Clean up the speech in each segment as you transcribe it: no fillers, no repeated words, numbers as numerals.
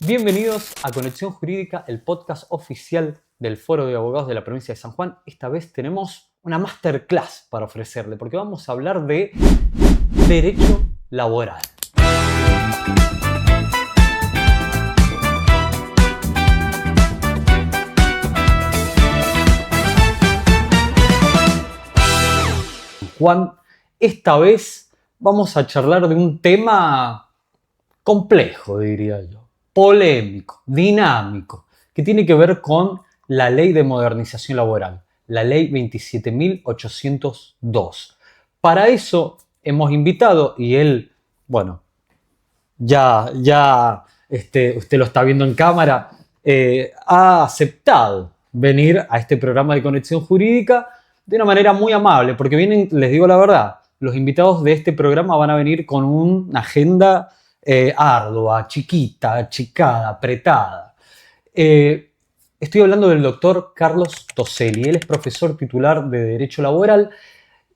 Bienvenidos a Conexión Jurídica, el podcast oficial del Foro de Abogados de la provincia de San Juan. Esta vez tenemos una masterclass para ofrecerle, porque vamos a hablar de derecho laboral. Juan, esta vez vamos a charlar de un tema complejo, diría yo, polémico, dinámico, que tiene que ver con la Ley de Modernización Laboral, la Ley 27.802. Para eso hemos invitado, y él, bueno, ya usted lo está viendo en cámara, ha aceptado venir a este programa de Conexión Jurídica de una manera muy amable, porque vienen, les digo la verdad, los invitados de este programa van a venir con una agenda ardua, chiquita, achicada, apretada. Estoy hablando del doctor Carlos Toselli. Él es profesor titular de Derecho Laboral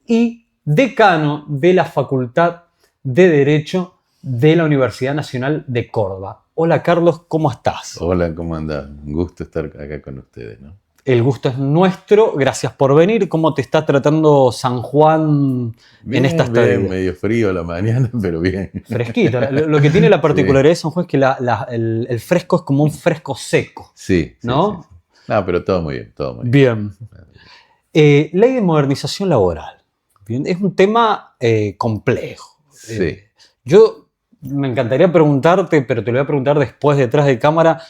y decano de la Facultad de Derecho de la Universidad Nacional de Córdoba. Hola Carlos, ¿cómo estás? Hola, ¿cómo andás? Un gusto estar acá con ustedes, ¿no? El gusto es nuestro, gracias por venir. ¿Cómo te está tratando San Juan bien, en esta estadía? Bien, medio frío a la mañana, pero bien. Fresquito. Lo que tiene la particularidad de San Juan es que el fresco es como un fresco seco. Sí, ¿no? Sí. No, pero todo muy bien, todo muy bien. Ley de modernización laboral. Bien, es un tema complejo. Sí. Yo me encantaría preguntarte, pero te lo voy a preguntar después, detrás de cámara,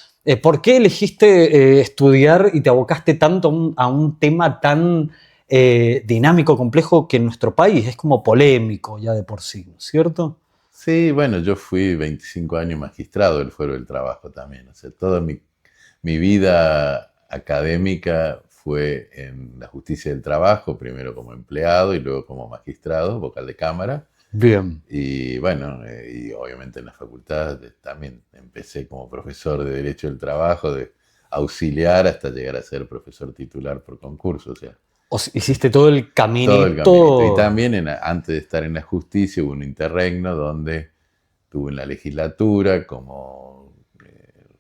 ¿por qué elegiste estudiar y te abocaste tanto a un tema tan dinámico, complejo, que en nuestro país es como polémico ya de por sí, ¿no es cierto? Sí, bueno, yo fui 25 años magistrado del Fuero del Trabajo también. O sea, toda mi vida académica fue en la justicia del trabajo, primero como empleado y luego como magistrado, vocal de cámara. Bien. Y bueno, y obviamente en la facultad también empecé como profesor de Derecho del Trabajo, de auxiliar hasta llegar a ser profesor titular por concurso. O sea, hiciste todo el caminito. Todo el caminito. Y también antes de estar en la justicia hubo un interregno donde estuve en la legislatura como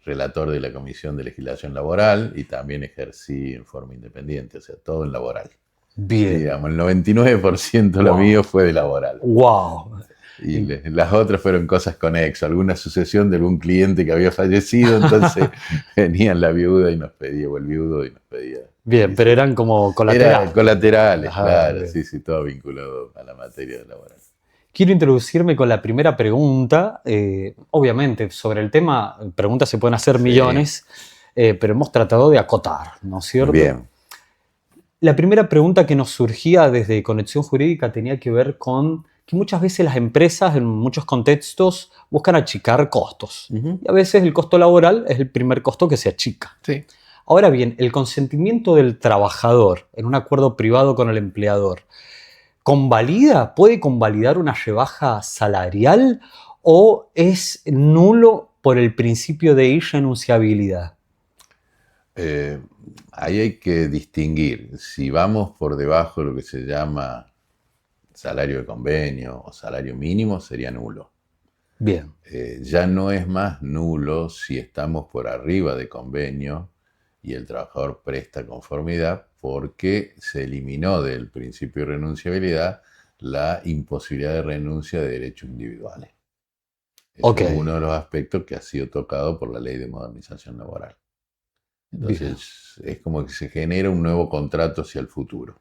relator de la Comisión de Legislación Laboral y también ejercí en forma independiente, o sea, todo en laboral. Bien. Digamos, el 99% lo mío fue de laboral. ¡Wow! Y las otras fueron cosas conexas, alguna sucesión de algún cliente que había fallecido, entonces venían la viuda y nos pedía, o el viudo y nos pedía. Bien, pero eran como colaterales. Eran colaterales, Ajá, claro, bien. sí, todo vinculado a la materia laboral. Quiero introducirme con la primera pregunta. Obviamente, sobre el tema, preguntas se pueden hacer millones, pero hemos tratado de acotar, ¿no es cierto? Bien. La primera pregunta que nos surgía desde Conexión Jurídica tenía que ver con que muchas veces las empresas, en muchos contextos, buscan achicar costos. Uh-huh. Y a veces el costo laboral es el primer costo que se achica. Sí. Ahora bien, el consentimiento del trabajador en un acuerdo privado con el empleador, ¿puede convalidar una rebaja salarial o es nulo por el principio de irrenunciabilidad? Ahí hay que distinguir. Si vamos por debajo de lo que se llama salario de convenio o salario mínimo, sería nulo. Bien. Ya no es más nulo si estamos por arriba de convenio y el trabajador presta conformidad, porque se eliminó del principio de renunciabilidad la imposibilidad de renuncia de derechos individuales. Ese es uno de los aspectos que ha sido tocado por la Ley de Modernización Laboral. Entonces, es como que se genera un nuevo contrato hacia el futuro.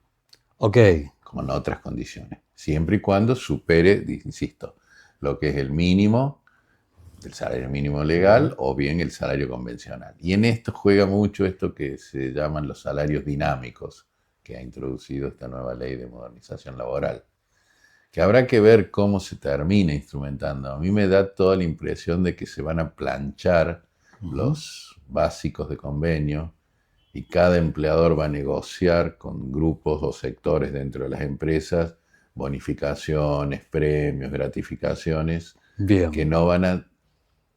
Como en otras condiciones. Siempre y cuando supere, insisto, lo que es el mínimo, el salario mínimo legal o bien el salario convencional. Y en esto juega mucho esto que se llaman los salarios dinámicos, que ha introducido esta nueva Ley de Modernización Laboral, que habrá que ver cómo se termina instrumentando. A mí me da toda la impresión de que se van a planchar los básicos de convenio y cada empleador va a negociar con grupos o sectores dentro de las empresas bonificaciones, premios, gratificaciones. Bien. Que no van a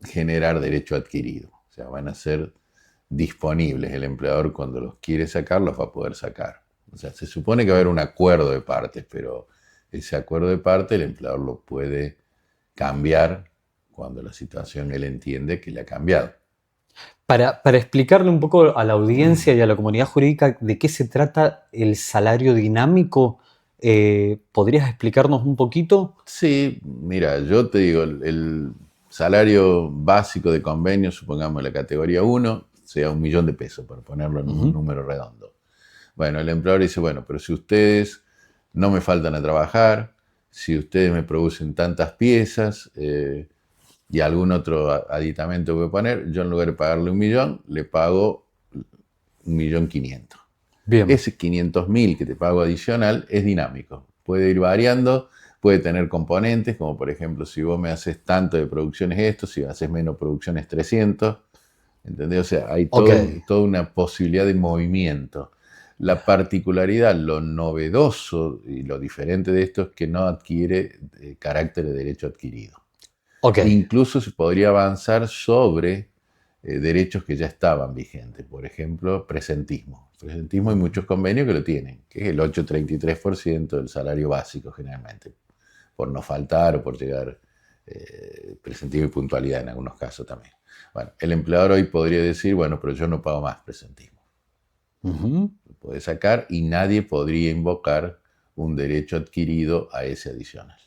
generar derecho adquirido. O sea, van a ser disponibles. El empleador, cuando los quiere sacar, los va a poder sacar. O sea, se supone que va a haber un acuerdo de partes, pero ese acuerdo de partes el empleador lo puede cambiar cuando la situación él entiende que le ha cambiado. Para explicarle un poco a la audiencia y a la comunidad jurídica de qué se trata el salario dinámico, ¿podrías explicarnos un poquito? Sí, mira, yo te digo, el salario básico de convenio, supongamos la categoría 1, sea 1.000.000 de pesos, para ponerlo en un Ujú. número redondo. Bueno, el empleador dice, bueno, pero si ustedes no me faltan a trabajar, si ustedes me producen tantas piezas y algún otro aditamento que voy a poner, yo en lugar de pagarle 1.000.000, le pago 1.500.000. Bien, Ese 500.000 que te pago adicional es dinámico. Puede ir variando, puede tener componentes, como por ejemplo, si vos me haces tanto de producciones esto, si haces menos producciones 300. ¿Entendés? O sea, hay ok. toda una posibilidad de movimiento. La particularidad, lo novedoso y lo diferente de esto es que no adquiere carácter de derecho adquirido. Ok. Incluso se podría avanzar sobre derechos que ya estaban vigentes. Por ejemplo, presentismo. Presentismo hay muchos convenios que lo tienen, que es el 8,33% del salario básico generalmente, por no faltar o por llegar presentismo y puntualidad en algunos casos también. Bueno, el empleador hoy podría decir, bueno, pero yo no pago más presentismo. Ujú. Lo puede sacar y nadie podría invocar un derecho adquirido a ese adicional.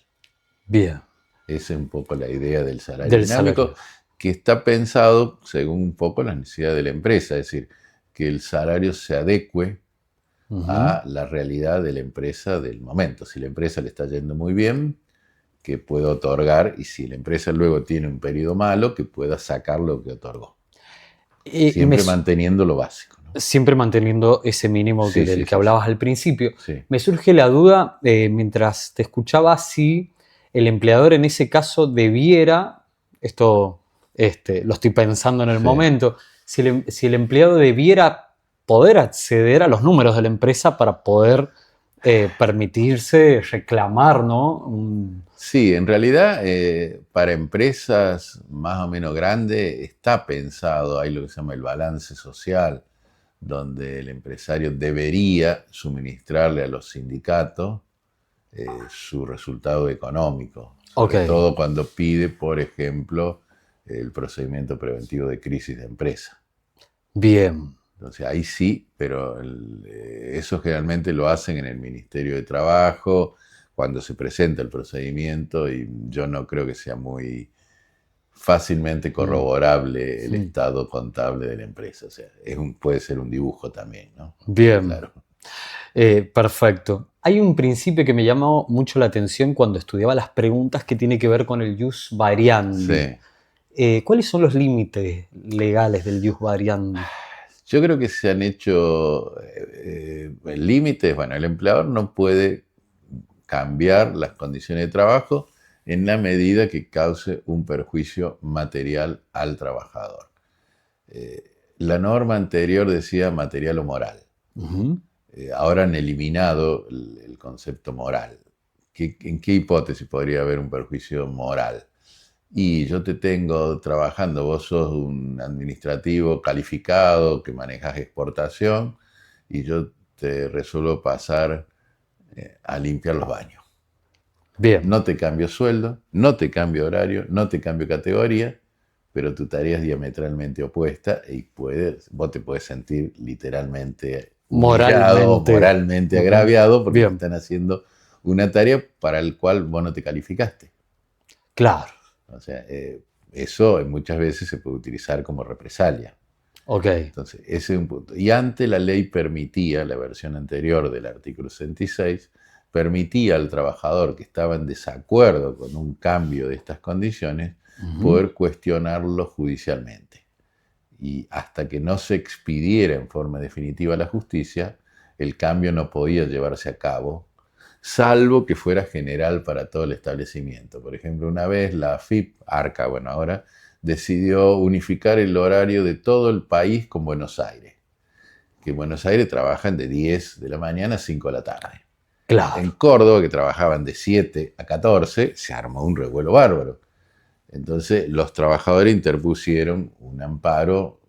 Bien. Esa es un poco la idea del salario Del dinámico, salario. que está pensado según un poco las necesidades de la empresa, es decir, que el salario se adecue Ujú. a la realidad de la empresa del momento. Si la empresa le está yendo muy bien, que pueda otorgar, y si la empresa luego tiene un periodo malo, que pueda sacar lo que otorgó. Y Siempre manteniendo lo básico, ¿no? siempre manteniendo ese mínimo Sí, del sí, que sí, sí. hablabas al principio. Sí, Me surge la duda, mientras te escuchaba, si el empleador en ese caso debiera, esto lo estoy pensando en el sí. momento, si el empleado debiera poder acceder a los números de la empresa para poder permitirse reclamar, ¿no? Sí, en realidad para empresas más o menos grandes está pensado, hay lo que se llama el balance social, donde el empresario debería suministrarle a los sindicatos su resultado económico, Ok, sobre todo cuando pide, por ejemplo, el procedimiento preventivo de crisis de empresa. bien. Entonces ahí sí, pero eso generalmente lo hacen en el Ministerio de Trabajo, cuando se presenta el procedimiento, y yo no creo que sea muy fácilmente Mm, corroborable el mm. estado contable de la empresa. O sea, puede ser un dibujo también, ¿no? Bien. Claro. Perfecto. Hay un principio que me llamó mucho la atención cuando estudiaba las preguntas que tiene que ver con el jus variandi. Sí. ¿Cuáles son los límites legales del jus variandi? Yo creo que se han hecho límites. Bueno, el empleador no puede cambiar las condiciones de trabajo en la medida que cause un perjuicio material al trabajador. La norma anterior decía material o moral. Ujú. Ahora han eliminado el concepto moral. ¿En qué hipótesis podría haber un perjuicio moral? Y yo te tengo trabajando, vos sos un administrativo calificado que manejas exportación y yo te resuelvo pasar a limpiar los baños. Bien, No te cambio sueldo, no te cambio horario, no te cambio categoría, pero tu tarea es diametralmente opuesta y vos te puedes sentir literalmente humillado, moralmente. moralmente Ujú. agraviado porque te Bien, están haciendo una tarea para la cual vos no te calificaste. claro. O sea, eso muchas veces se puede utilizar como represalia. Ok. Entonces, ese es un punto. Y antes la ley permitía, la versión anterior del artículo 66, permitía al trabajador que estaba en desacuerdo con un cambio de estas condiciones Ujú. poder cuestionarlo judicialmente. Y hasta que no se expidiera en forma definitiva a la justicia, el cambio no podía llevarse a cabo, salvo que fuera general para todo el establecimiento. Por ejemplo, una vez la AFIP, ARCA, bueno, ahora decidió unificar el horario de todo el país con Buenos Aires, que en Buenos Aires trabajan de 10 de la mañana a 5 de la tarde. En Claro. Córdoba, que trabajaban de 7 a 14, se armó un revuelo bárbaro. Entonces, los trabajadores interpusieron un amparo,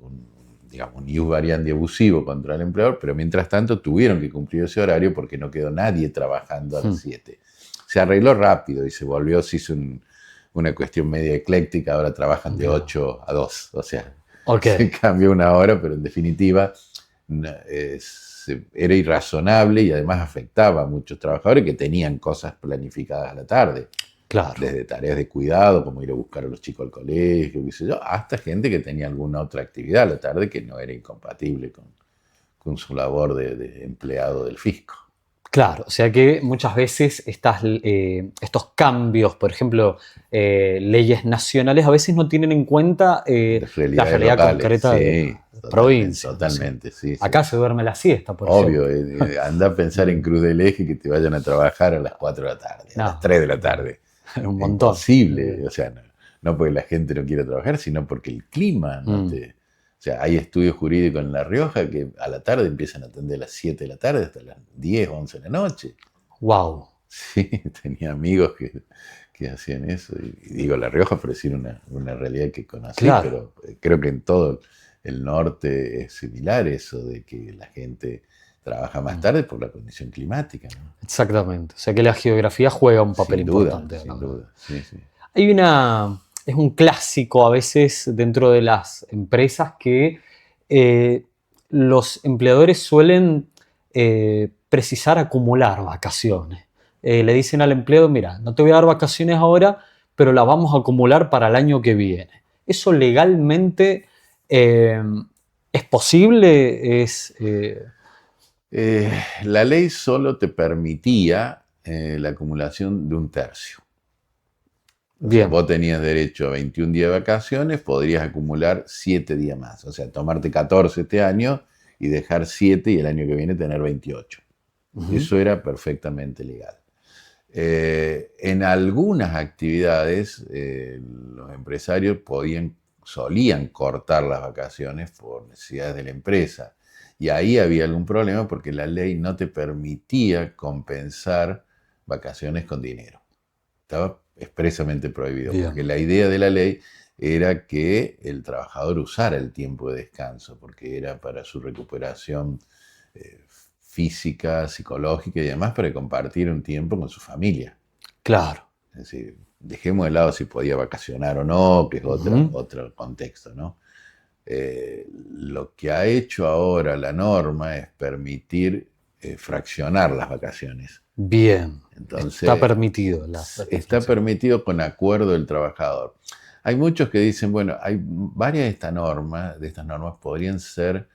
digamos, un ius variandi abusivo contra el empleador, pero mientras tanto tuvieron que cumplir ese horario porque no quedó nadie trabajando a las Mm. 7. Se arregló rápido y se hizo una cuestión media ecléctica, ahora trabajan de Bien. 8 a 2, o sea, Ok, se cambió una hora, pero en definitiva era irrazonable y además afectaba a muchos trabajadores que tenían cosas planificadas a la tarde, claro. desde tareas de cuidado, como ir a buscar a los chicos al colegio, qué sé yo, hasta gente que tenía alguna otra actividad a la tarde que no era incompatible con su labor de empleado del fisco. Claro, o sea que muchas veces estos cambios, por ejemplo, leyes nacionales, a veces no tienen en cuenta Las la realidades realidad locales, concreta de sí, la totalmente, provincia, no sé. totalmente, sí, sí. Acá se duerme la siesta, por Obvio, ejemplo. anda a pensar en Mm, Cruz del Eje que te vayan a trabajar a las 4 de la tarde, a las no, 3 de la tarde. un montón. Imposible, o sea, no porque la gente no quiera trabajar, sino porque el clima no Mm, te... O sea, hay estudios jurídicos en La Rioja que a la tarde empiezan a atender a las 7 de la tarde hasta las 10, 11 de la noche. wow, Sí, tenía amigos que hacían eso. Y digo La Rioja por decir una realidad que conocí, claro, pero creo que en todo el norte es similar eso de que la gente trabaja más mm, tarde por la condición climática, ¿no? exactamente. O sea que la geografía juega un papel importante, Sin ¿no? duda, sí, sí. Hay es un clásico a veces dentro de las empresas que eh, los empleadores suelen precisar acumular vacaciones. Le dicen al empleado, mira, no te voy a dar vacaciones ahora, pero las vamos a acumular para el año que viene. ¿Eso legalmente eh, es posible? La ley solo te permitía la acumulación de un tercio. O sea, Bien. vos tenías derecho a 21 días de vacaciones, podrías acumular 7 días más. O sea, tomarte 14 este año y dejar 7 y el año que viene tener 28. Ujú. Eso era perfectamente legal. En algunas actividades, los empresarios solían cortar las vacaciones por necesidades de la empresa. Y ahí había algún problema porque la ley no te permitía compensar vacaciones con dinero. Estaba expresamente prohibido, porque Bien. la idea de la ley era que el trabajador usara el tiempo de descanso, porque era para su recuperación eh, física, psicológica y demás, para compartir un tiempo con su familia. Claro. Es decir, dejemos de lado si podía vacacionar o no, que es Ujú. otro contexto, ¿no? Lo que ha hecho ahora la norma es permitir fraccionar las vacaciones. Bien. Está Entonces, permitido la está fracción. permitido con acuerdo del trabajador. Hay muchos que dicen, bueno, hay varias de estas normas podrían ser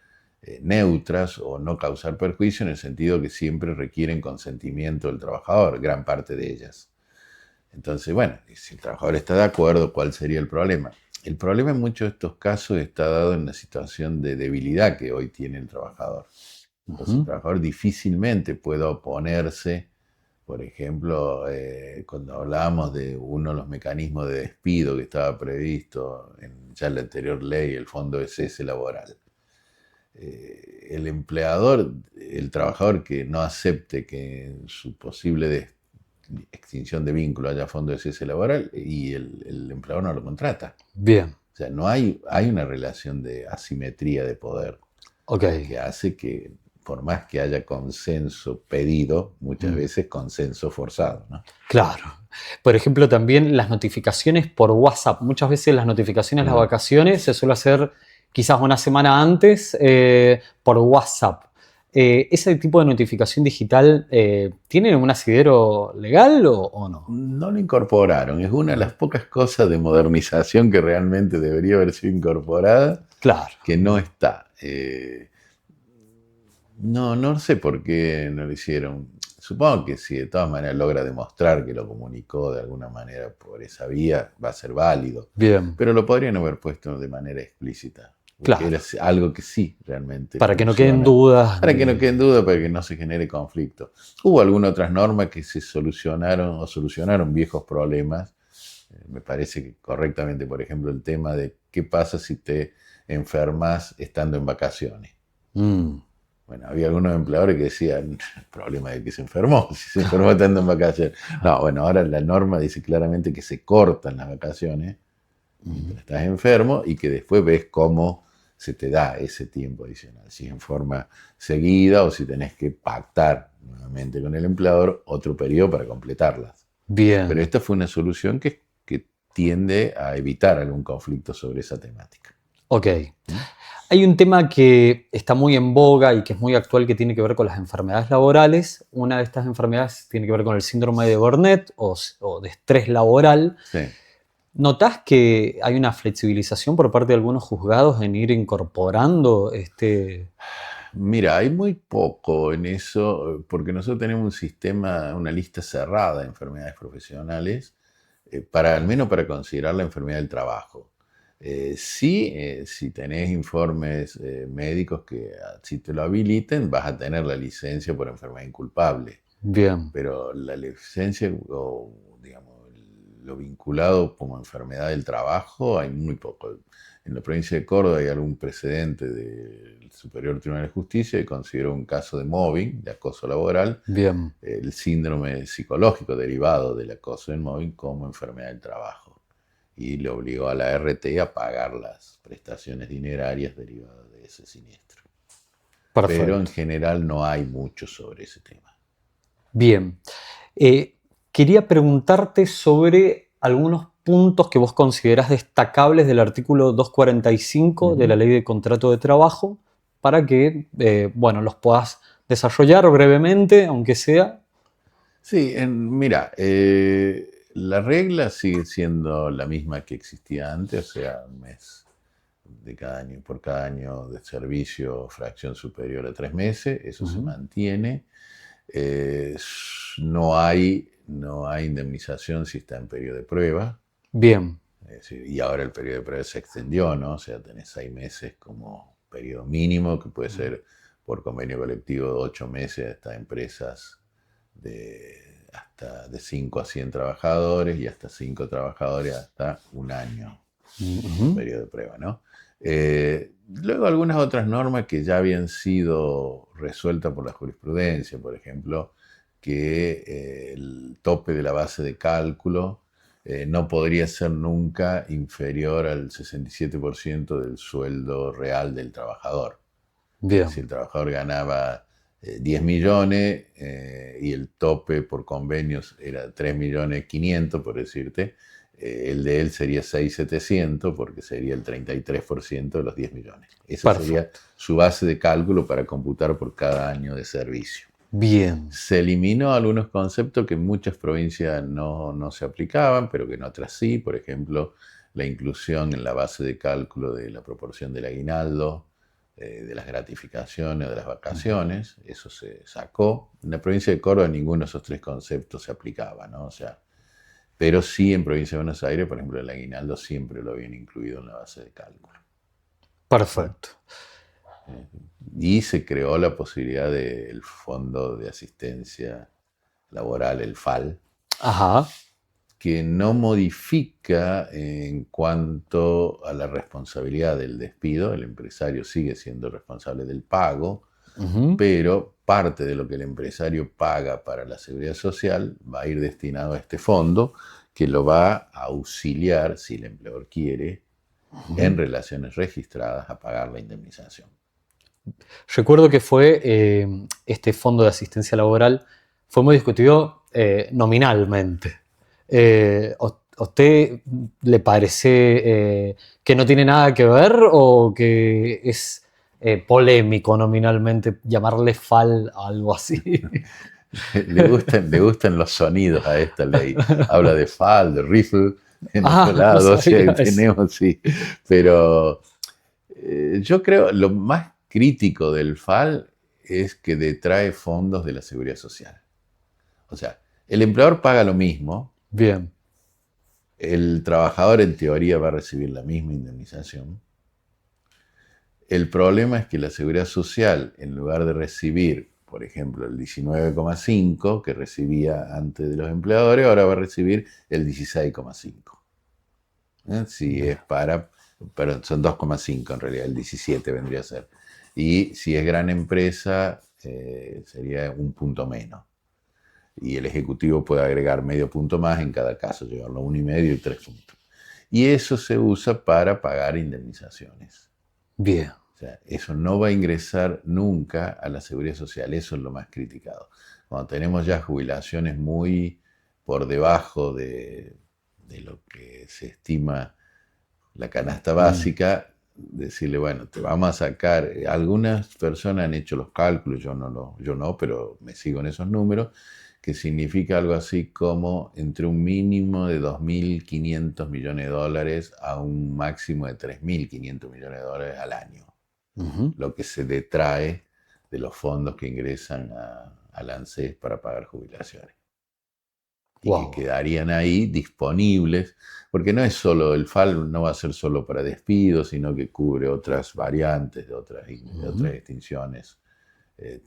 neutras o no causar perjuicio en el sentido que siempre requieren consentimiento del trabajador, gran parte de ellas. Entonces, bueno, si el trabajador está de acuerdo, ¿cuál sería el problema? El problema en muchos de estos casos está dado en la situación de debilidad que hoy tiene el trabajador. Entonces, el Ujú. trabajador difícilmente puede oponerse, por ejemplo, cuando hablábamos de uno de los mecanismos de despido que estaba previsto en ya la anterior ley, el Fondo de Cese Laboral. El empleador, el trabajador que no acepte que en su posible extinción de vínculo haya fondo de cese laboral y el empleador no lo contrata. Bien. O sea, no hay una relación de asimetría de poder Ok. que hace que, por más que haya consenso pedido, muchas Mm. veces consenso forzado, ¿no? Claro. Por ejemplo, también las notificaciones por WhatsApp. Muchas veces las notificaciones de las Mm. vacaciones se suele hacer quizás una semana antes por WhatsApp. ¿Ese tipo de notificación digital tiene un asidero legal o no? No lo incorporaron, es una de las pocas cosas de modernización que realmente debería haber sido incorporada, Claro. que no está. No sé por qué no lo hicieron. Supongo que si de todas maneras logra demostrar que lo comunicó de alguna manera por esa vía, va a ser válido. Bien. Pero lo podrían haber puesto de manera explícita, porque era Claro. algo que sí realmente Para que no queden funciona. dudas Para que no ni... quede en duda, para que no se genere conflicto. Hubo algunas otras normas que se solucionaron viejos problemas. Me parece que correctamente, por ejemplo, el tema de qué pasa si te enfermas estando en vacaciones. Mm, Bueno, había algunos empleadores que decían, el problema de que se enfermó, si se enfermó estando en vacaciones. No, bueno, ahora la norma dice claramente que se cortan las vacaciones mm. mientras estás enfermo y que después ves cómo se te da ese tiempo adicional, si en forma seguida o si tenés que pactar nuevamente con el empleador otro periodo para completarlas. Pero Bien. esta fue una solución que tiende a evitar algún conflicto sobre esa temática. Ok. Hay un tema que está muy en boga y que es muy actual que tiene que ver con las enfermedades laborales. Una de estas enfermedades tiene que ver con el síndrome de Burnet o de estrés laboral. Sí. ¿Notás que hay una flexibilización por parte de algunos juzgados en ir incorporando Mira, hay muy poco en eso, porque nosotros tenemos un sistema, una lista cerrada de enfermedades profesionales, al menos para considerar la enfermedad del trabajo. Sí, si tenés informes médicos que si te lo habiliten, vas a tener la licencia por enfermedad inculpable. Bien, Pero la licencia o, digamos, lo vinculado como enfermedad del trabajo hay muy poco. En la provincia de Córdoba hay algún precedente del Superior Tribunal de Justicia que consideró un caso de mobbing, de acoso laboral, bien, el síndrome psicológico derivado del acoso del mobbing como enfermedad del trabajo. Y le obligó a la RT a pagar las prestaciones dinerarias derivadas de ese siniestro. Pero en perfecto. general no hay mucho sobre ese tema. Bien. Eh, Quería preguntarte sobre algunos puntos que vos considerás destacables del artículo 245 de la Ujú. Ley de Contrato de Trabajo para que, bueno, los puedas desarrollar brevemente, aunque sea. Sí, mira, la regla sigue siendo la misma que existía antes, o sea, un mes de cada año, por cada año de servicio, fracción superior a 3 meses, eso se Ujú. mantiene. No hay indemnización si está en periodo de prueba, Bien. es decir, y ahora el periodo de prueba se extendió, ¿no? O sea, tenés 6 meses como periodo mínimo, que puede ser por convenio colectivo de 8 meses hasta empresas hasta de 5 a 100 trabajadores y hasta 5 trabajadores hasta un año como Ujú. periodo de prueba, ¿no? Luego algunas otras normas que ya habían sido resueltas por la jurisprudencia, por ejemplo, que el tope de la base de cálculo no podría ser nunca inferior al 67% del sueldo real del trabajador. Si Bien. el trabajador ganaba 10 millones y el tope por convenios era 3.500.000, por decirte, el de él sería 6.700.000 porque sería el 33% de los 10 millones. Esa sería Perfecto. su base de cálculo para computar por cada año de servicio. Bien. Se eliminó algunos conceptos que en muchas provincias no se aplicaban, pero que en otras sí. Por ejemplo, la inclusión en la base de cálculo de la proporción del aguinaldo, de las gratificaciones o de las Ujú. vacaciones. Eso se sacó. En la provincia de Córdoba ninguno de esos tres conceptos se aplicaba, ¿no? O sea, pero sí en provincia de Buenos Aires, por ejemplo, el aguinaldo siempre lo habían incluido en la base de cálculo. Perfecto. Y se creó la posibilidad del Fondo de Asistencia Laboral, el FAL, Ajá. que no modifica en cuanto a la responsabilidad del despido. El empresario sigue siendo responsable del pago, Ujú. pero parte de lo que el empresario paga para la seguridad social va a ir destinado a este fondo que lo va a auxiliar, si el empleador quiere, en Ujú. relaciones registradas a pagar la indemnización. Recuerdo que fue este fondo de asistencia laboral fue muy discutido nominalmente. ¿A usted le parece que no tiene nada que ver o que es polémico nominalmente llamarle FAL a algo así? Le gustan los sonidos a esta ley. Habla de FAL, de rifle, en otro Ah, no lado, o sea, sabía eso. tenemos, sí. Pero yo creo lo más crítico del FAL es que detrae fondos de la seguridad social. O sea, el empleador paga lo mismo, Bien. el trabajador en teoría va a recibir la misma indemnización. El problema es que la seguridad social, en lugar de recibir, por ejemplo, el 19,5 que recibía antes de los empleadores, ahora va a recibir el 16,5. Si es Bien. pero son 2,5 en realidad, el 17 vendría a ser. Y si es gran empresa, sería un punto menos. Y el ejecutivo puede agregar medio punto más en cada caso, llevarlo a 1,5 y 3 puntos. Y eso se usa para pagar indemnizaciones. Bien. O sea, eso no va a ingresar nunca a la seguridad social, eso es lo más criticado. Cuando tenemos ya jubilaciones muy por debajo de lo que se estima la canasta Mm. básica, decirle, bueno, te vamos a sacar, algunas personas han hecho los cálculos, yo no, pero me sigo en esos números, que significa algo así como entre un mínimo de 2.500 millones de dólares a un máximo de 3.500 millones de dólares al año, lo que se detrae de los fondos que ingresan al ANSES para pagar jubilaciones. Y Wow. que quedarían ahí disponibles, porque no es solo, el FAL no va a ser solo para despidos, sino que cubre otras variantes de otras extinciones,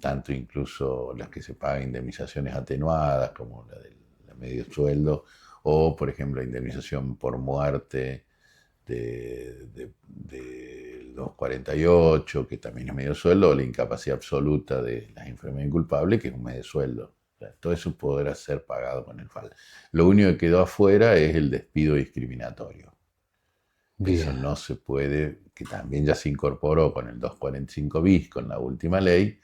tanto incluso las que se pagan indemnizaciones atenuadas, como la del medio sueldo, o por ejemplo la indemnización por muerte de los 48, que también es medio sueldo, o la incapacidad absoluta de las enfermedades inculpables, que es un medio sueldo. O sea, todo eso podrá ser pagado con el FAL. Lo único que quedó afuera es el despido discriminatorio. Bien. Eso no se puede, que también ya se incorporó con el 245 bis, con la última ley,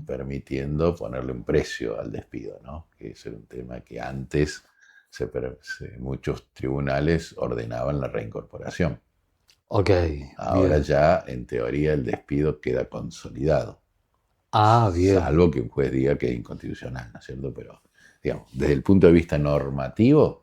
permitiendo ponerle un precio al despido, ¿no? Que ese era un tema que antes muchos tribunales ordenaban la reincorporación. Ok. Ahora Bien. ya, en teoría, el despido queda consolidado. Bien. Salvo que un juez diga que es inconstitucional, ¿no es cierto? Pero, digamos, desde el punto de vista normativo,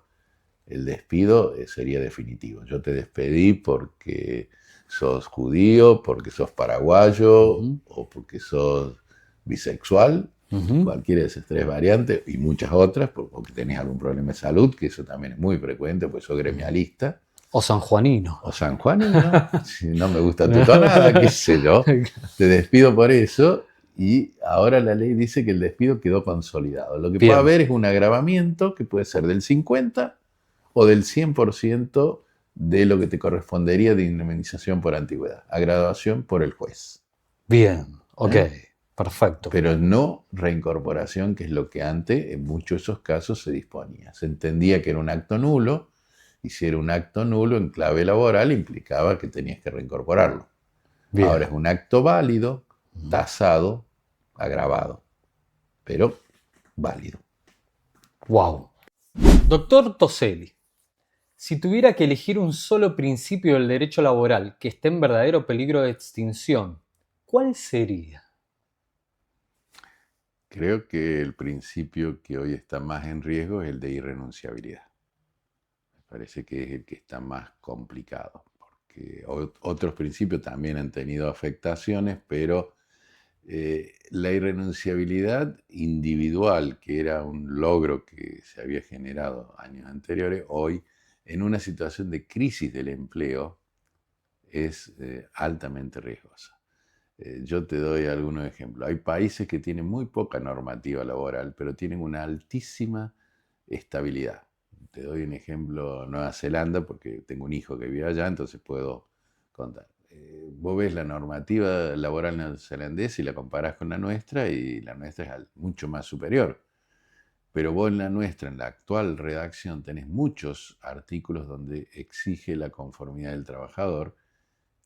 el despido sería definitivo. Yo te despedí porque sos judío, porque sos paraguayo o porque sos bisexual, cualquiera de esas tres variantes y muchas otras, porque tenés algún problema de salud, que eso también es muy frecuente, porque sos gremialista. O sanjuanino. O sanjuanino, si no me gusta tu tonada, qué sé yo. Te despido por eso. Y ahora la ley dice que el despido quedó consolidado. Lo que puede haber es un agravamiento que puede ser del 50 o del 100% de lo que te correspondería de indemnización por antigüedad. Agravación por el juez. Bien, ok, perfecto. Pero no reincorporación, que es lo que antes en muchos de esos casos se disponía. Se entendía que era un acto nulo, y si era un acto nulo en clave laboral implicaba que tenías que reincorporarlo. Bien. Ahora es un acto válido, tasado, agravado, pero válido. Wow. Doctor Toselli, si tuviera que elegir un solo principio del derecho laboral que esté en verdadero peligro de extinción, ¿cuál sería? Creo que el principio que hoy está más en riesgo es el de irrenunciabilidad. Me parece que es el que está más complicado, porque otros principios también han tenido afectaciones, pero la irrenunciabilidad individual, que era un logro que se había generado años anteriores, hoy en una situación de crisis del empleo es altamente riesgosa. Yo te doy algunos ejemplos. Hay países que tienen muy poca normativa laboral, pero tienen una altísima estabilidad. Te doy un ejemplo, Nueva Zelanda, porque tengo un hijo que vive allá, entonces puedo contar. Vos ves la normativa laboral neozelandesa y la comparás con la nuestra, y la nuestra es mucho más superior. Pero vos en la nuestra, en la actual redacción, tenés muchos artículos donde exige la conformidad del trabajador,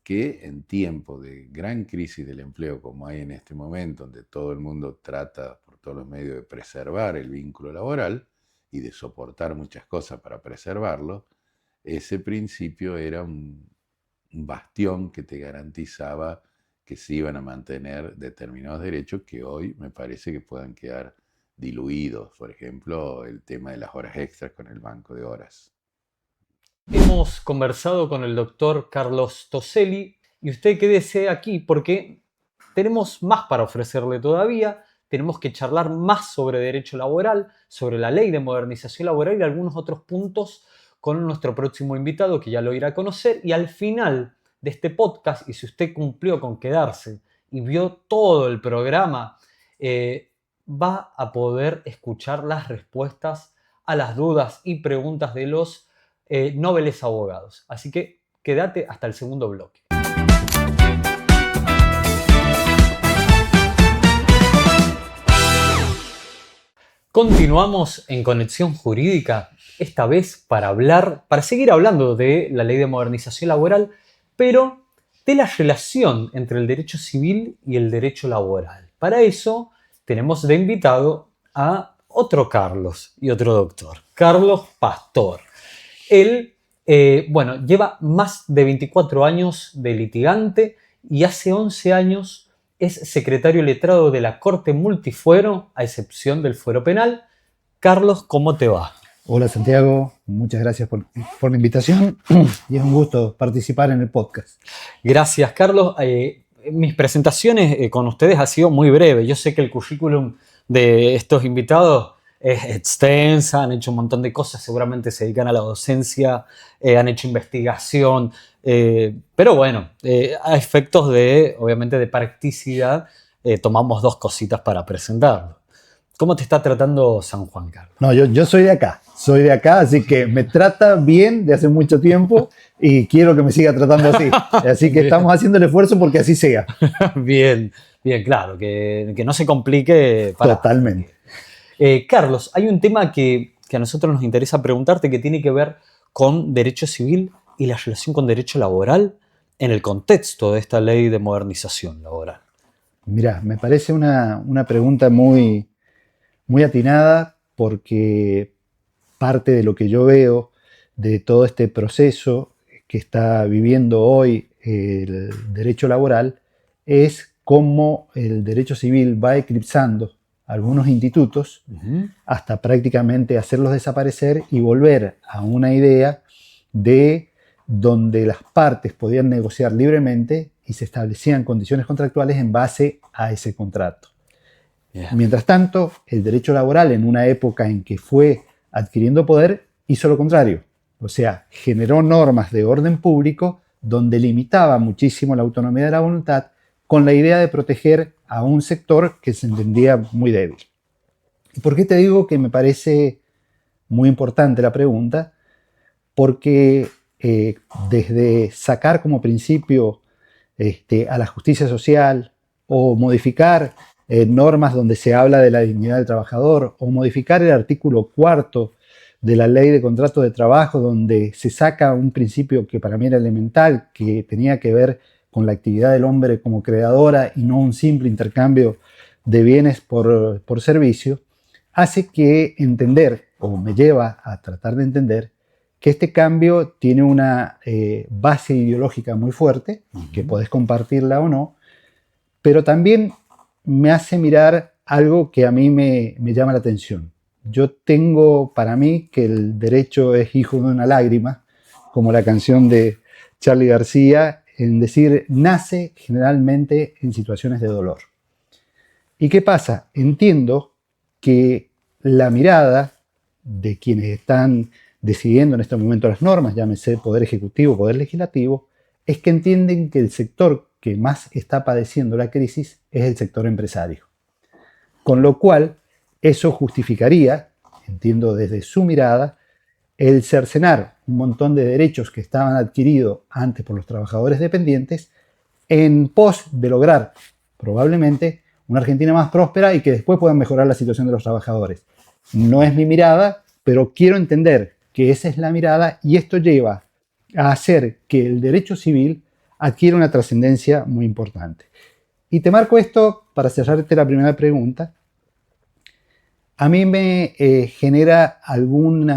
que en tiempo de gran crisis del empleo como hay en este momento, donde todo el mundo trata por todos los medios de preservar el vínculo laboral y de soportar muchas cosas para preservarlo, ese principio era un bastión que te garantizaba que se iban a mantener determinados derechos que hoy me parece que puedan quedar diluidos. Por ejemplo, el tema de las horas extras con el banco de horas. Hemos conversado con el doctor Carlos Toselli y usted quédese aquí porque tenemos más para ofrecerle todavía. Tenemos que charlar más sobre derecho laboral, sobre la ley de modernización laboral y algunos otros puntos con nuestro próximo invitado, que ya lo irá a conocer. Y al final de este podcast, y si usted cumplió con quedarse y vio todo el programa, va a poder escuchar las respuestas a las dudas y preguntas de los nobles abogados. Así que quédate hasta el segundo bloque. Continuamos en Conexión Jurídica, esta vez para seguir hablando de la ley de modernización laboral, pero de la relación entre el derecho civil y el derecho laboral. Para eso tenemos de invitado a otro Carlos y otro doctor, Carlos Pastor. Él Bueno, lleva más de 24 años de litigante y hace 11 años es secretario letrado de la Corte Multifuero, a excepción del fuero penal. Carlos, ¿cómo te va? Hola Santiago, muchas gracias por la invitación y es un gusto participar en el podcast. Gracias, Carlos. Mis presentaciones con ustedes ha sido muy breve. Yo sé que el currículum de estos invitados es extensa, han hecho un montón de cosas, seguramente se dedican a la docencia, han hecho investigación, pero bueno, a efectos de, obviamente, de practicidad, tomamos dos cositas para presentarlo. ¿Cómo te está tratando San Juan, Carlos? No, yo soy de acá, así que me trata bien de hace mucho tiempo y quiero que me siga tratando así. Así que estamos haciendo el esfuerzo porque así sea. Bien, bien, claro, que no se complique para... Totalmente. Carlos, hay un tema que a nosotros nos interesa preguntarte que tiene que ver con derecho civil y la relación con derecho laboral en el contexto de esta ley de modernización laboral. Mirá, me parece una pregunta muy atinada porque parte de lo que yo veo de todo este proceso que está viviendo hoy el derecho laboral es cómo el derecho civil va eclipsando algunos institutos hasta prácticamente hacerlos desaparecer y volver a una idea de donde las partes podían negociar libremente y se establecían condiciones contractuales en base a ese contrato. Yeah. Mientras tanto, el derecho laboral, en una época en que fue adquiriendo poder, hizo lo contrario. O sea, generó normas de orden público donde limitaba muchísimo la autonomía de la voluntad con la idea de proteger a un sector que se entendía muy débil. ¿Y por qué te digo que me parece muy importante la pregunta? Porque desde sacar como principio a la justicia social o modificar normas donde se habla de la dignidad del trabajador o modificar el artículo 4 de la ley de contrato de trabajo donde se saca un principio que para mí era elemental, que tenía que ver con la actividad del hombre como creadora y no un simple intercambio de bienes por servicio, hace que entender, o me lleva a tratar de entender, que este cambio tiene una base ideológica muy fuerte, que podés compartirla o no, pero también me hace mirar algo que a mí me llama la atención. Yo tengo para mí que el derecho es hijo de una lágrima, como la canción de Charly García, en decir, nace generalmente en situaciones de dolor. ¿Y qué pasa? Entiendo que la mirada de quienes están decidiendo en este momento las normas, llámese Poder Ejecutivo, Poder Legislativo, es que entienden que el sector que más está padeciendo la crisis es el sector empresario. Con lo cual, eso justificaría, entiendo desde su mirada, el cercenar un montón de derechos que estaban adquiridos antes por los trabajadores dependientes en pos de lograr, probablemente, una Argentina más próspera y que después puedan mejorar la situación de los trabajadores. No es mi mirada, pero quiero entender que esa es la mirada y esto lleva a hacer que el derecho civil adquiera una trascendencia muy importante. Y te marco esto para cerrarte la primera pregunta. A mí me genera algún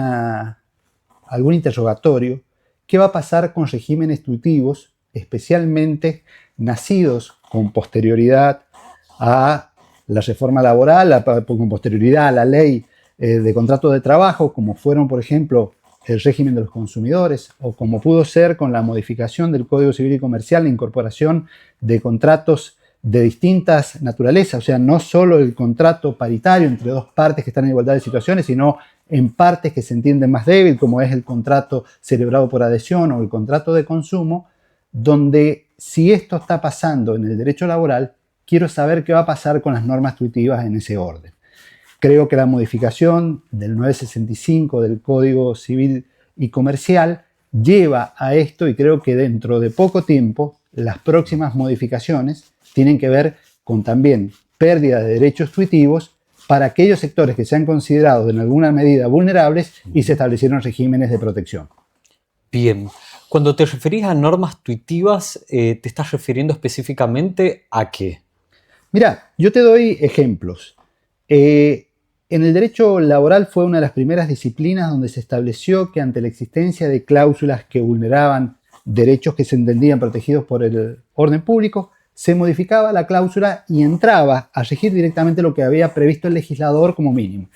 interrogatorio. ¿Qué va a pasar con regímenes tuitivos, especialmente nacidos con posterioridad a la reforma laboral, con posterioridad a la ley de contrato de trabajo, como fueron, por ejemplo, el régimen de los consumidores, o como pudo ser con la modificación del Código Civil y Comercial, la incorporación de contratos de distintas naturalezas, o sea, no solo el contrato paritario entre dos partes que están en igualdad de situaciones, sino en partes que se entienden más débil, como es el contrato celebrado por adhesión o el contrato de consumo, donde si esto está pasando en el derecho laboral, quiero saber qué va a pasar con las normas tuitivas en ese orden. Creo que la modificación del 965 del Código Civil y Comercial lleva a esto y creo que dentro de poco tiempo las próximas modificaciones tienen que ver con también pérdida de derechos tuitivos para aquellos sectores que sean considerados en alguna medida vulnerables y se establecieron regímenes de protección. Bien. Cuando te referís a normas tuitivas, ¿te estás refiriendo específicamente a qué? Mira, yo te doy ejemplos. En el derecho laboral fue una de las primeras disciplinas donde se estableció que ante la existencia de cláusulas que vulneraban derechos que se entendían protegidos por el orden público, se modificaba la cláusula y entraba a regir directamente lo que había previsto el legislador como mínimo.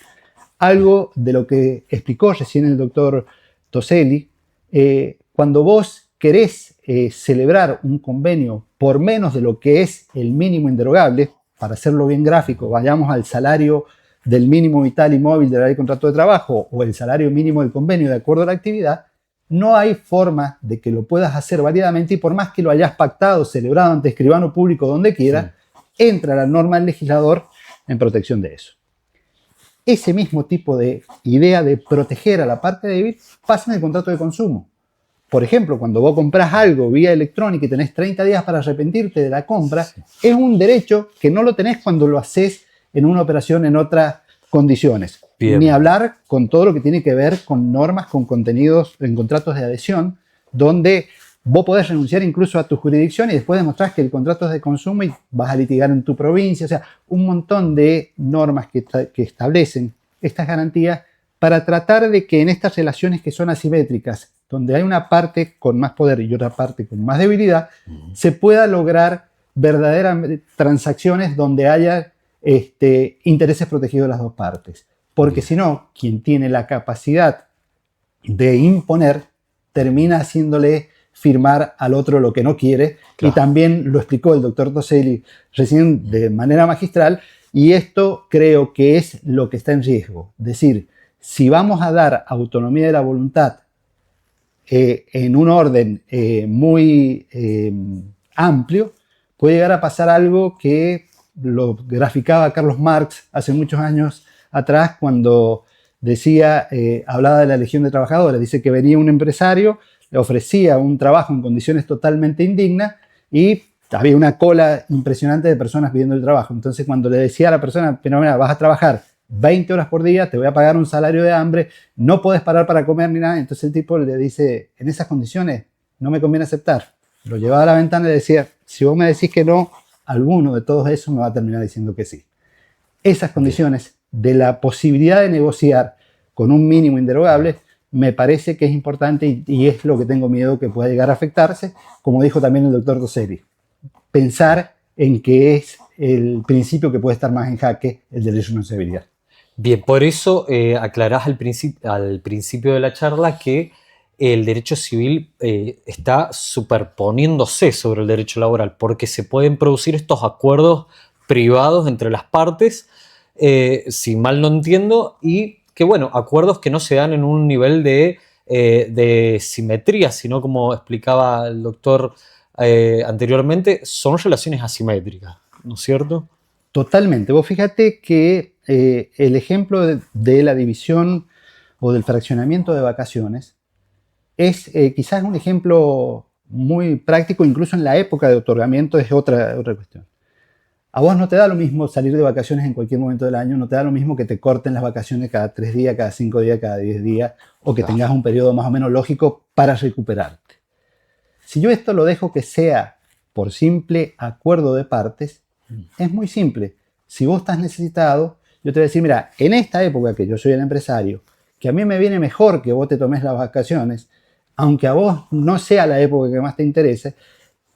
Algo de lo que explicó recién el doctor Toselli, cuando vos querés celebrar un convenio por menos de lo que es el mínimo inderogable, para hacerlo bien gráfico, vayamos al salario del mínimo vital y móvil de la ley de contrato de trabajo o el salario mínimo del convenio de acuerdo a la actividad, no hay forma de que lo puedas hacer variadamente y por más que lo hayas pactado, celebrado ante escribano público, donde quiera, entra la norma del legislador en protección de eso. Ese mismo tipo de idea de proteger a la parte débil pasa en el contrato de consumo. Por ejemplo, cuando vos comprás algo vía electrónica y tenés 30 días para arrepentirte de la compra, es un derecho que no lo tenés cuando lo haces en una operación en otras condiciones. Bien. Ni hablar con todo lo que tiene que ver con normas, con contenidos en contratos de adhesión, donde vos podés renunciar incluso a tu jurisdicción y después demostrás que el contrato es de consumo y vas a litigar en tu provincia. O sea, un montón de normas que establecen estas garantías para tratar de que en estas relaciones que son asimétricas, donde hay una parte con más poder y otra parte con más debilidad, se pueda lograr verdaderas transacciones donde haya intereses protegidos de las dos partes. Porque si no, quien tiene la capacidad de imponer termina haciéndole firmar al otro lo que no quiere. Claro. Y también lo explicó el doctor Toselli recién de manera magistral, y esto creo que es lo que está en riesgo. Es decir, si vamos a dar autonomía de la voluntad en un orden muy amplio, puede llegar a pasar algo que lo graficaba Carlos Marx hace muchos años atrás cuando decía, hablaba de la Legión de Trabajadores. Dice que venía un empresario, le ofrecía un trabajo en condiciones totalmente indignas y había una cola impresionante de personas pidiendo el trabajo. Entonces cuando le decía a la persona, pero mira, vas a trabajar 20 horas por día, te voy a pagar un salario de hambre, no puedes parar para comer ni nada. Entonces el tipo le dice, en esas condiciones no me conviene aceptar. Lo llevaba a la ventana y le decía, si vos me decís que no, alguno de todos esos me va a terminar diciendo que sí. Esas condiciones de la posibilidad de negociar con un mínimo inderogable me parece que es importante y es lo que tengo miedo que pueda llegar a afectarse, como dijo también el doctor Toselli. Pensar en que es el principio que puede estar más en jaque, el derecho a renunciabilidad. Bien, por eso aclarás al principio de la charla que el derecho civil está superponiéndose sobre el derecho laboral, porque se pueden producir estos acuerdos privados entre las partes, si mal no entiendo, y que, bueno, acuerdos que no se dan en un nivel de simetría, sino, como explicaba el doctor anteriormente, son relaciones asimétricas, ¿no es cierto? Totalmente. Vos fíjate que el ejemplo de la división o del fraccionamiento de vacaciones es quizás un ejemplo muy práctico, incluso en la época de otorgamiento es otra cuestión. A vos no te da lo mismo salir de vacaciones en cualquier momento del año, no te da lo mismo que te corten las vacaciones cada 3 días, cada 5 días, cada 10 días, o que tengas un periodo más o menos lógico para recuperarte. Si yo esto lo dejo que sea por simple acuerdo de partes, es muy simple. Si vos estás necesitado, yo te voy a decir, mira, en esta época que yo soy el empresario, que a mí me viene mejor que vos te tomes las vacaciones, aunque a vos no sea la época que más te interese,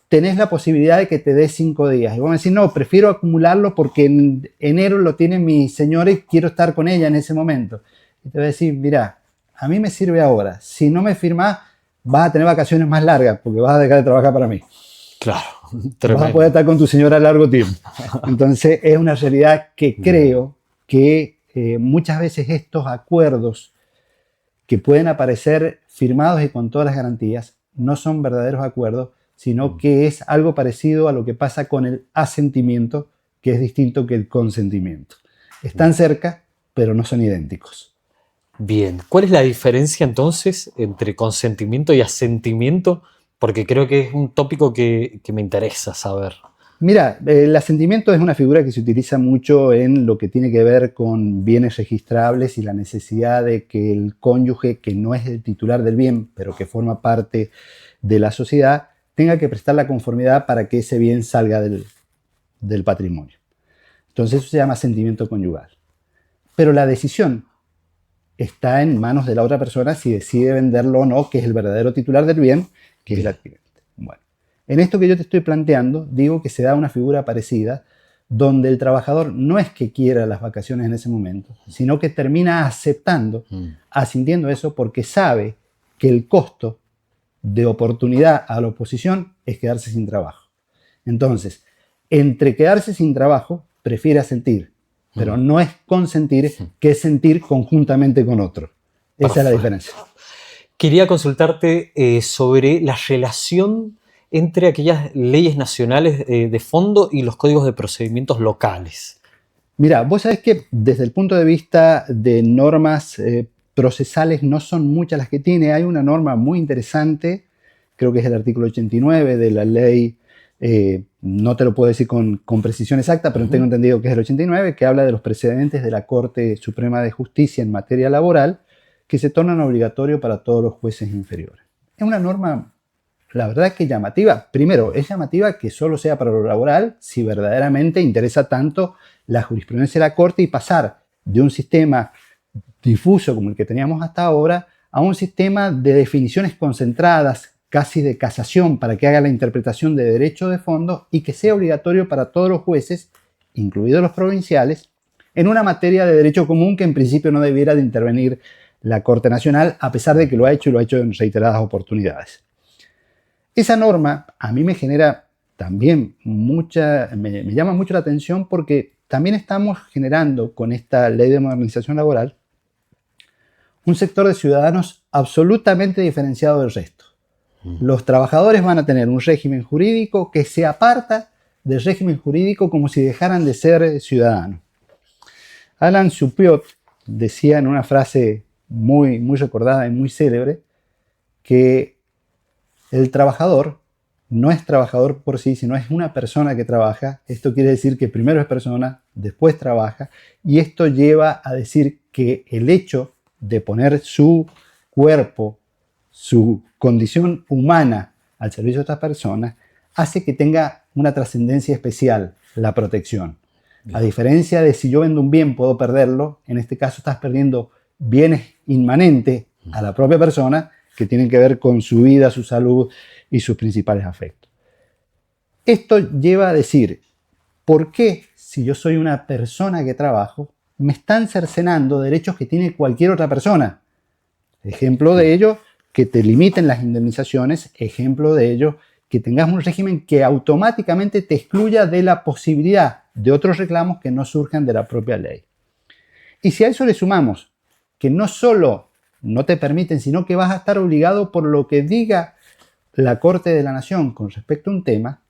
tenés la posibilidad de que te dé 5 días. Y vos me decís, no, prefiero acumularlo porque en enero lo tiene mi señora y quiero estar con ella en ese momento. Y te voy a decir, mira, a mí me sirve ahora. Si no me firmás, vas a tener vacaciones más largas porque vas a dejar de trabajar para mí. Claro, tremendo. Vas a poder estar con tu señora a largo tiempo. Entonces es una realidad que creo que muchas veces estos acuerdos que pueden aparecer firmados y con todas las garantías no son verdaderos acuerdos, sino que es algo parecido a lo que pasa con el asentimiento, que es distinto que el consentimiento. Están cerca, pero no son idénticos. Bien, ¿cuál es la diferencia entonces entre consentimiento y asentimiento? Porque creo que es un tópico que me interesa saber. Mira, el asentimiento es una figura que se utiliza mucho en lo que tiene que ver con bienes registrables y la necesidad de que el cónyuge, que no es el titular del bien, pero que forma parte de la sociedad, tenga que prestar la conformidad para que ese bien salga del patrimonio. Entonces eso se llama asentimiento conyugal. pero la decisión está en manos de la otra persona si decide venderlo o no, que es el verdadero titular del bien, que es el adquirente. Bueno, en esto que yo te estoy planteando, digo que se da una figura parecida, donde el trabajador no es que quiera las vacaciones en ese momento, sino que termina aceptando, asintiendo eso, porque sabe que el costo de oportunidad a la oposición es quedarse sin trabajo. Entonces, entre quedarse sin trabajo, prefiere asentir, pero no es consentir, que es sentir conjuntamente con otro. Esa es la diferencia. Quería consultarte sobre la relación entre aquellas leyes nacionales de fondo y los códigos de procedimientos locales. Mira, vos sabés que desde el punto de vista de normas procesales no son muchas las que tiene. Hay una norma muy interesante, creo que es el artículo 89 de la ley, no te lo puedo decir con precisión exacta, pero tengo entendido que es el 89, que habla de los precedentes de la Corte Suprema de Justicia en materia laboral, que se tornan obligatorios para todos los jueces inferiores. Es una norma, la verdad, que llamativa. Primero, es llamativa que solo sea para lo laboral si verdaderamente interesa tanto la jurisprudencia de la Corte y pasar de un sistema difuso como el que teníamos hasta ahora a un sistema de definiciones concentradas, casi de casación, para que haga la interpretación de derecho de fondo y que sea obligatorio para todos los jueces, incluidos los provinciales, en una materia de derecho común que en principio no debiera de intervenir la Corte Nacional, a pesar de que lo ha hecho y lo ha hecho en reiteradas oportunidades. Esa norma a mí me genera también me llama mucho la atención porque también estamos generando con esta ley de modernización laboral un sector de ciudadanos absolutamente diferenciado del resto. Los trabajadores van a tener un régimen jurídico que se aparta del régimen jurídico como si dejaran de ser ciudadanos. Alan Supiot decía en una frase muy recordada y muy célebre que el trabajador no es trabajador por sí, sino es una persona que trabaja. Esto quiere decir que primero es persona, después trabaja, y esto lleva a decir que el hecho de poner su cuerpo, su condición humana al servicio de otras personas, hace que tenga una trascendencia especial la protección. A diferencia de si yo vendo un bien, puedo perderlo, en este caso estás perdiendo bienes inmanentes a la propia persona que tienen que ver con su vida, su salud y sus principales afectos. Esto lleva a decir, ¿por qué si yo soy una persona que trabajo, me están cercenando derechos que tiene cualquier otra persona? Ejemplo de ello, que te limiten las indemnizaciones. Ejemplo de ello, que tengas un régimen que automáticamente te excluya de la posibilidad de otros reclamos que no surjan de la propia ley. Y si a eso le sumamos que no solo no te permiten, sino que vas a estar obligado por lo que diga la Corte de la Nación con respecto a un tema,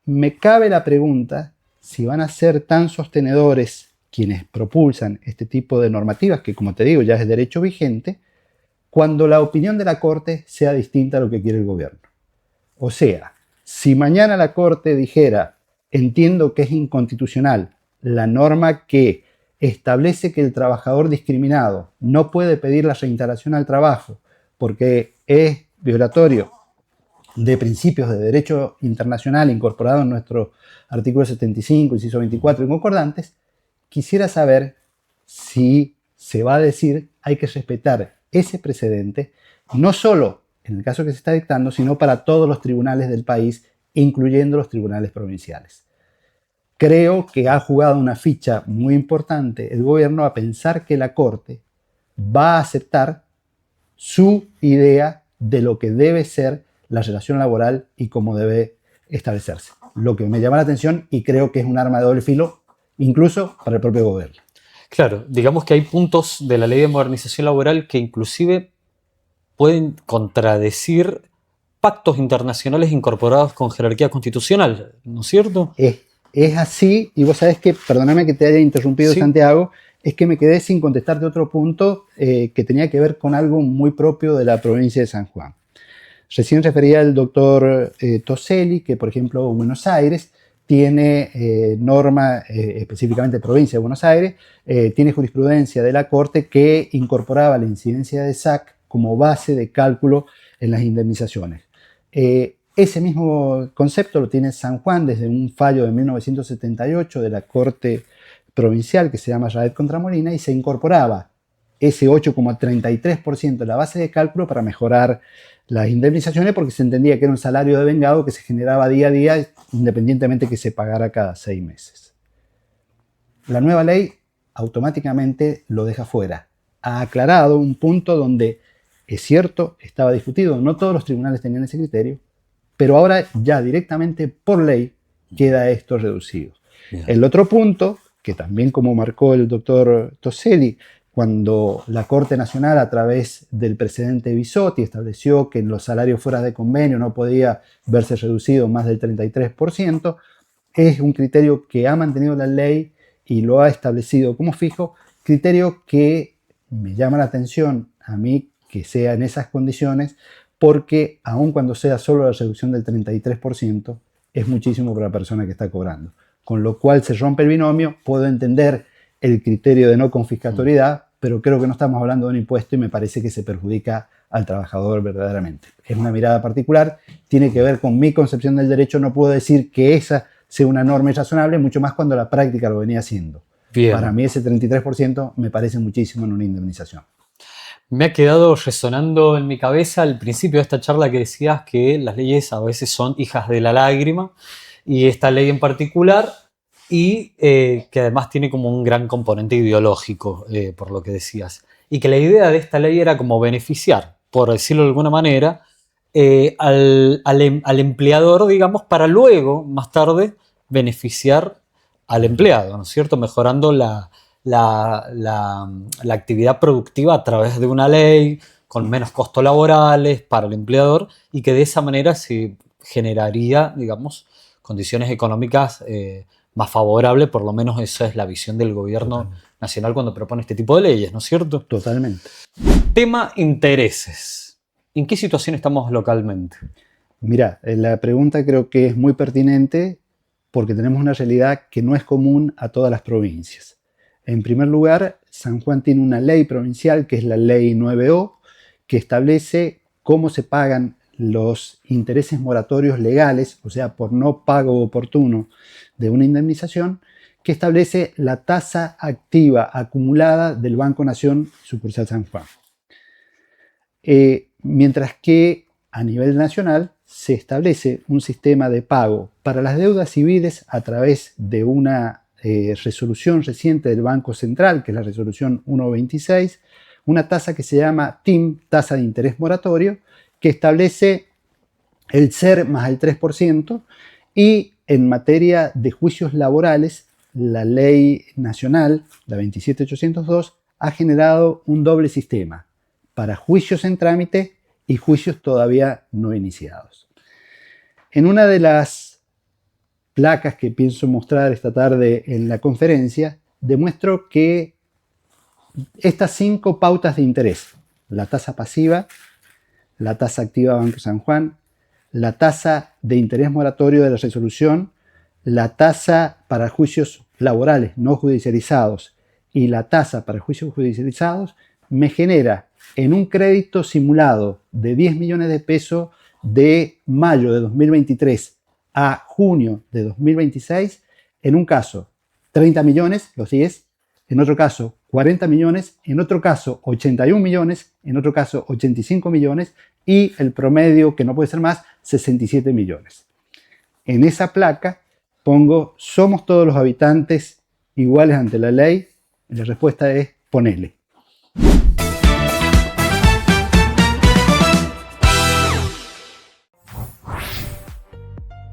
me cabe la pregunta si van a ser tan sostenedores quienes propulsan este tipo de normativas, que como te digo ya es derecho vigente, cuando la opinión de la Corte sea distinta a lo que quiere el gobierno. O sea, si mañana la Corte dijera, entiendo que es inconstitucional la norma que establece que el trabajador discriminado no puede pedir la reintegración al trabajo porque es violatorio de principios de derecho internacional incorporado en nuestro artículo 75, inciso 24 y concordantes, quisiera saber si se va a decir hay que respetar ese precedente, no solo en el caso que se está dictando, sino para todos los tribunales del país, incluyendo los tribunales provinciales. Creo que ha jugado una ficha muy importante el gobierno a pensar que la Corte va a aceptar su idea de lo que debe ser la relación laboral y cómo debe establecerse. Lo que me llama la atención y creo que es un arma de doble filo, incluso para el propio gobierno. Claro, digamos que hay puntos de la ley de modernización laboral que inclusive pueden contradecir pactos internacionales incorporados con jerarquía constitucional, ¿no es cierto? Es así, y vos sabés que, perdóname que te haya interrumpido, Sí. Santiago, es que me quedé sin contestarte otro punto que tenía que ver con algo muy propio de la provincia de San Juan. Recién refería el doctor Toselli que, por ejemplo, Buenos Aires tiene norma, específicamente provincia de Buenos Aires, tiene jurisprudencia de la Corte que incorporaba la incidencia de SAC como base de cálculo en las indemnizaciones. Ese mismo concepto lo tiene San Juan desde un fallo de 1978 de la Corte provincial que se llama Raed contra Molina y se incorporaba ese 8,33% de la base de cálculo para mejorar las indemnizaciones, porque se entendía que era un salario de vengado que se generaba día a día independientemente que se pagara cada 6 meses. La nueva ley automáticamente lo deja fuera. Ha aclarado un punto donde, es cierto, estaba discutido, no todos los tribunales tenían ese criterio, pero ahora ya directamente por ley queda esto reducido. Bien. El otro punto, que también como marcó el doctor Toselli, cuando la Corte Nacional a través del precedente Bisotti estableció que en los salarios fuera de convenio no podía verse reducido más del 33%, es un criterio que ha mantenido la ley y lo ha establecido como fijo, criterio que me llama la atención a mí que sea en esas condiciones, porque aun cuando sea solo la reducción del 33%, es muchísimo para la persona que está cobrando. Con lo cual se rompe el binomio, puedo entender el criterio de no confiscatoriedad, pero creo que no estamos hablando de un impuesto y me parece que se perjudica al trabajador verdaderamente. Es una mirada particular, tiene que ver con mi concepción del derecho, no puedo decir que esa sea una norma irrazonable, mucho más cuando la práctica lo venía haciendo. Bien. Para mí ese 33% me parece muchísimo en una indemnización. Me ha quedado resonando en mi cabeza al principio de esta charla que decías que las leyes a veces son hijas de la lágrima, y esta ley en particular, y que además tiene como un gran componente ideológico, por lo que decías. Y que la idea de esta ley era como beneficiar, por decirlo de alguna manera, al empleador, digamos, para luego, más tarde, beneficiar al empleado, ¿no es cierto? Mejorando la actividad productiva a través de una ley, con menos costos laborales para el empleador, y que de esa manera se generaría, digamos, condiciones económicas más favorables, por lo menos esa es la visión del gobierno nacional cuando propone este tipo de leyes, ¿no es cierto? Totalmente. Tema intereses. ¿En qué situación estamos localmente? Mira, la pregunta creo que es muy pertinente porque tenemos una realidad que no es común a todas las provincias. En primer lugar, San Juan tiene una ley provincial que es la Ley 9O, que establece cómo se pagan los intereses moratorios legales, o sea, por no pago oportuno de una indemnización, que establece la tasa activa acumulada del Banco Nación Sucursal San Juan. Mientras que a nivel nacional se establece un sistema de pago para las deudas civiles a través de una resolución reciente del Banco Central, que es la resolución 126, una tasa que se llama TIM, tasa de interés moratorio, que establece el SER más el 3%, y en materia de juicios laborales, la ley nacional, la 27802, ha generado un doble sistema para juicios en trámite y juicios todavía no iniciados. En una de las placas que pienso mostrar esta tarde en la conferencia, demuestro que estas 5 pautas de interés, la tasa pasiva, la tasa activa Banco San Juan, la tasa de interés moratorio de la resolución, la tasa para juicios laborales no judicializados y la tasa para juicios judicializados, me genera en un crédito simulado de 10 millones de pesos de mayo de 2023 a junio de 2026, en un caso 30 millones, los 10, en otro caso 40 millones, en otro caso 81 millones, en otro caso 85 millones y el promedio, que no puede ser más, 67 millones. En esa placa pongo, ¿somos todos los habitantes iguales ante la ley? Y la respuesta es, ponele.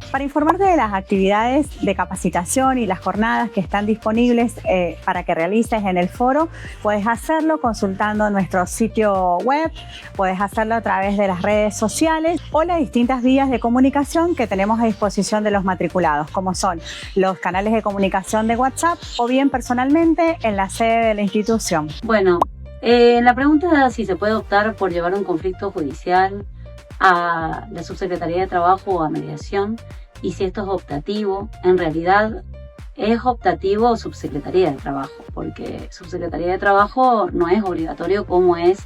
Para informarte de las actividades de capacitación y las jornadas que están disponibles para que realices en el foro, puedes hacerlo consultando nuestro sitio web, puedes hacerlo a través de las redes sociales o las distintas vías de comunicación que tenemos a disposición de los matriculados, como son los canales de comunicación de WhatsApp o bien personalmente en la sede de la institución. Bueno, la pregunta si se puede optar por llevar un conflicto judicial a la Subsecretaría de Trabajo o a mediación, y si esto es optativo, en realidad es optativo Subsecretaría de Trabajo, porque Subsecretaría de Trabajo no es obligatorio como es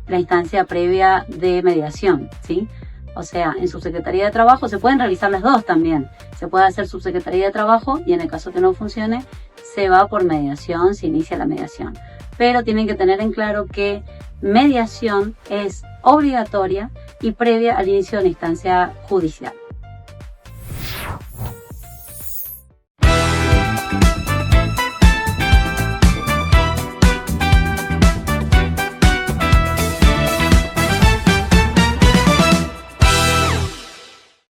la instancia previa de mediación, ¿sí? O sea, en subsecretaría de trabajo se pueden realizar las dos también. Se puede hacer subsecretaría de trabajo y en el caso que no funcione, se va por mediación, se inicia la mediación. Pero tienen que tener en claro que mediación es obligatoria y previa al inicio de una instancia judicial.